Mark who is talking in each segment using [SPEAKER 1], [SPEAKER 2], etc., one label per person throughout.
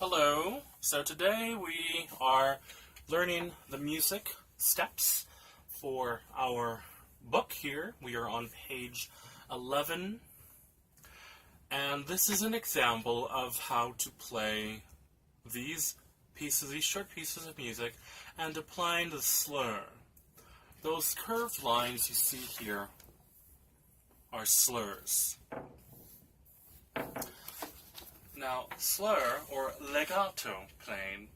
[SPEAKER 1] Hello, so today we are learning the music steps for our book here. We are on page 11, and this is an example of how to play these short pieces of music, and applying the slur. Those curved lines you see here are slurs. Now, slur, or legato playing.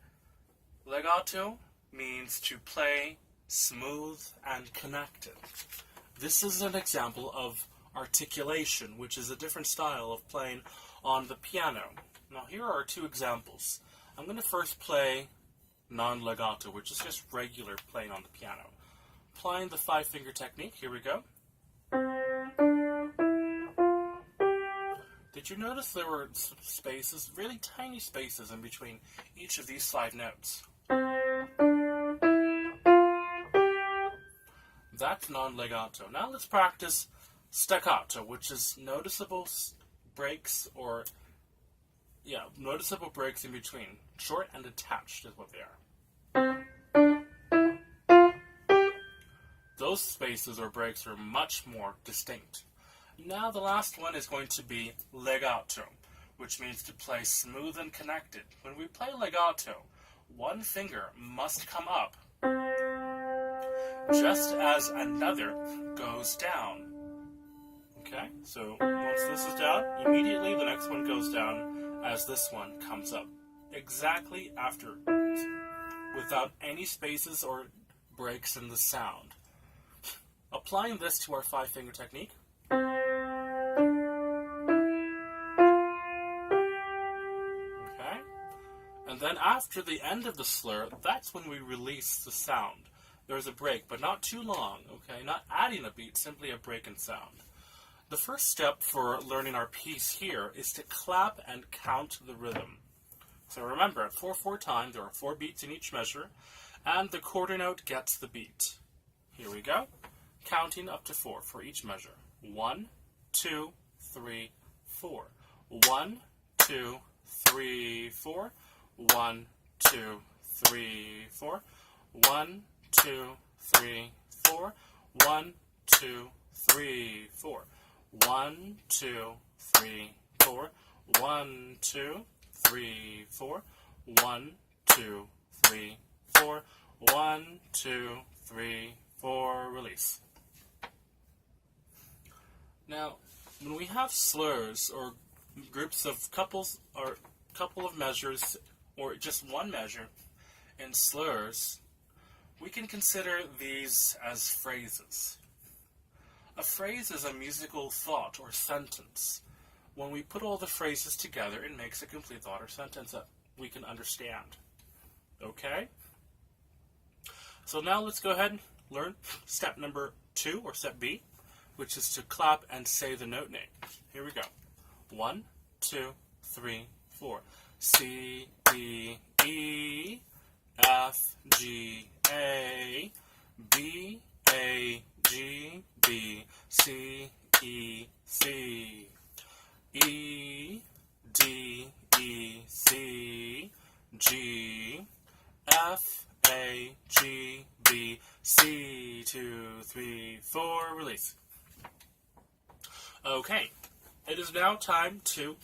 [SPEAKER 1] Legato means to play smooth and connected. This is an example of articulation, which is a different style of playing on the piano. Now, here are two examples. I'm going to first play non-legato, which is just regular playing on the piano. Applying the 5-finger technique, here we go. Did you notice there were spaces, really tiny spaces in between each of these 5 notes? That's non-legato. Now let's practice staccato, which is noticeable breaks noticeable breaks in between. Short and attached is what they are. Those spaces or breaks are much more distinct. Now the last one is going to be legato, which means to play smooth and connected. When we play legato, one finger must come up just as another goes down. Okay, so once this is down, immediately the next one goes down as this one comes up. Exactly after, without any spaces or breaks in the sound. Applying this to our 5-finger technique. And then after the end of the slur, that's when we release the sound. There's a break, but not too long, okay? Not adding a beat, simply a break in sound. The first step for learning our piece here is to clap and count the rhythm. So remember, at 4/4 time, there are 4 beats in each measure, and the quarter note gets the beat. Here we go. Counting up to 4 for each measure. 1, 2, 3, 4. 1, 2, 3, 4. 1, 2, 3, 4. 1, 2, 3, 4. 1, 2, 3, 4. 1, 2, 3, 4. 1, 2, 3, 4. 1, 2, 3, 4. 1, 2, 3, 4. Release. Now, when we have slurs or groups of couples or couple of measures or just one measure in slurs, we can consider these as phrases. A phrase is a musical thought or sentence. When we put all the phrases together, it makes a complete thought or sentence that we can understand. Okay? So now let's go ahead and learn step number 2, or step B, which is to clap and say the note name. Here we go. 1, 2, 3, 4. C, D, E, F, G, A, B, A, G, B, C, E, C, E, D, E, C, G, F, A, G, B, C, 2, 3, 4, release. Okay, it is now time to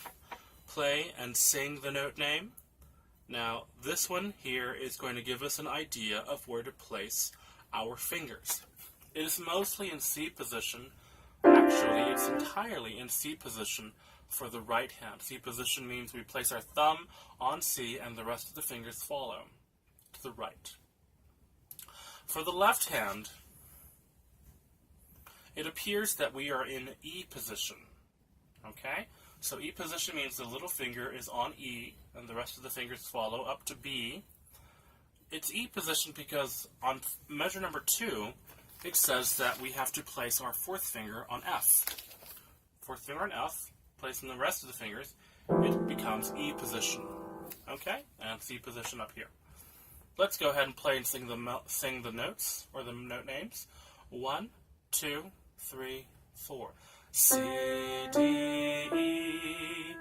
[SPEAKER 1] play and sing the note name. Now, this one here is going to give us an idea of where to place our fingers. It is mostly in C position. Actually, it's entirely in C position for the right hand. C position means we place our thumb on C and the rest of the fingers follow to the right. For the left hand, it appears that we are in E position. Okay? So E position means the little finger is on E, and the rest of the fingers follow up to B. It's E position because on measure number 2, it says that we have to place our 4th finger on F. 4th finger on F, placing the rest of the fingers, it becomes E position. Okay? And C position up here. Let's go ahead and play and sing the notes, or the note names. 1, 2, 3, 4. C, D, E,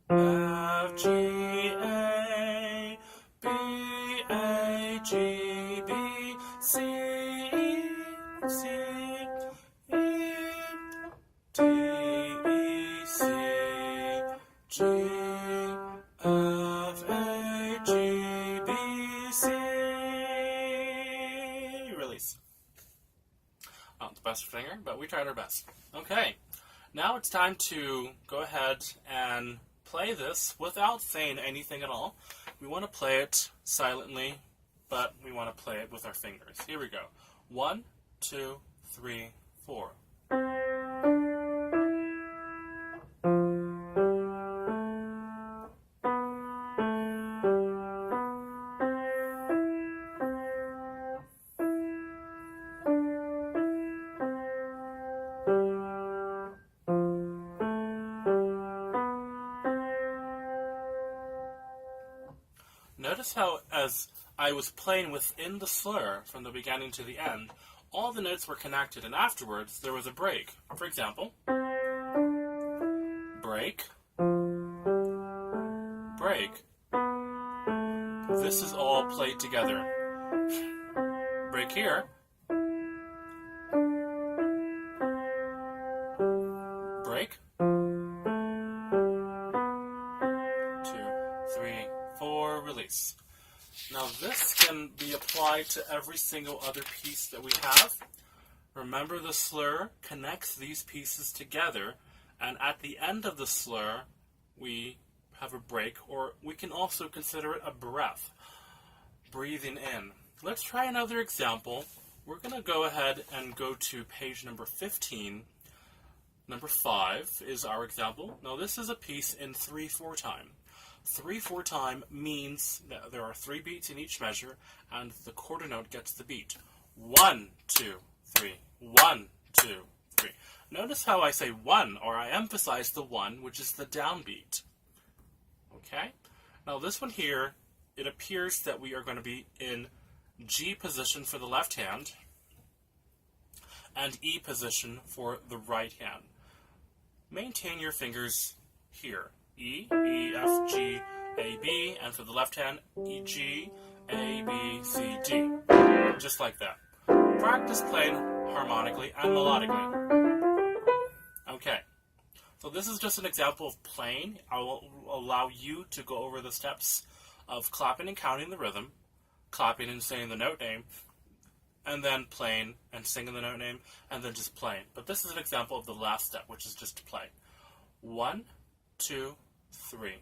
[SPEAKER 1] F, G, A, best finger, but we tried our best. Okay, now it's time to go ahead and play this without saying anything at all. We want to play it silently, but we want to play it with our fingers. Here we go. 1, 2, 3, 4. Notice how, as I was playing within the slur from the beginning to the end, all the notes were connected, and afterwards there was a break. For example, break, break. This is all played together. Break here. Break. 2, 3, 4, release. Now this can be applied to every single other piece that we have. Remember, the slur connects these pieces together, and at the end of the slur we have a break, or we can also consider it a breath. Breathing in. Let's try another example. We're going to go ahead and go to page number 15. Number 5 is our example. Now this is a piece in 3/4 time. 3/4 time means that there are 3 beats in each measure, and the quarter note gets the beat. 1, 2, 3. 1, 2, 3. Notice how I say 1, or I emphasize the 1, which is the downbeat. Okay? Now this one here, it appears that we are going to be in G position for the left hand, and E position for the right hand. Maintain your fingers here. E, E, F, G, A, B, and for the left hand, E, G, A, B, C, D. Just like that. Practice playing harmonically and melodically. Okay, so this is just an example of playing. I will allow you to go over the steps of clapping and counting the rhythm, clapping and saying the note name, and then playing and singing the note name, and then just playing. But this is an example of the last step, which is just to play. 1, 2, 3.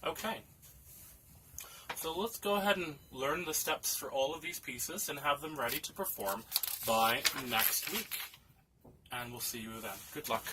[SPEAKER 1] Okay, so let's go ahead and learn the steps for all of these pieces and have them ready to perform by next week. And we'll see you then. Good luck.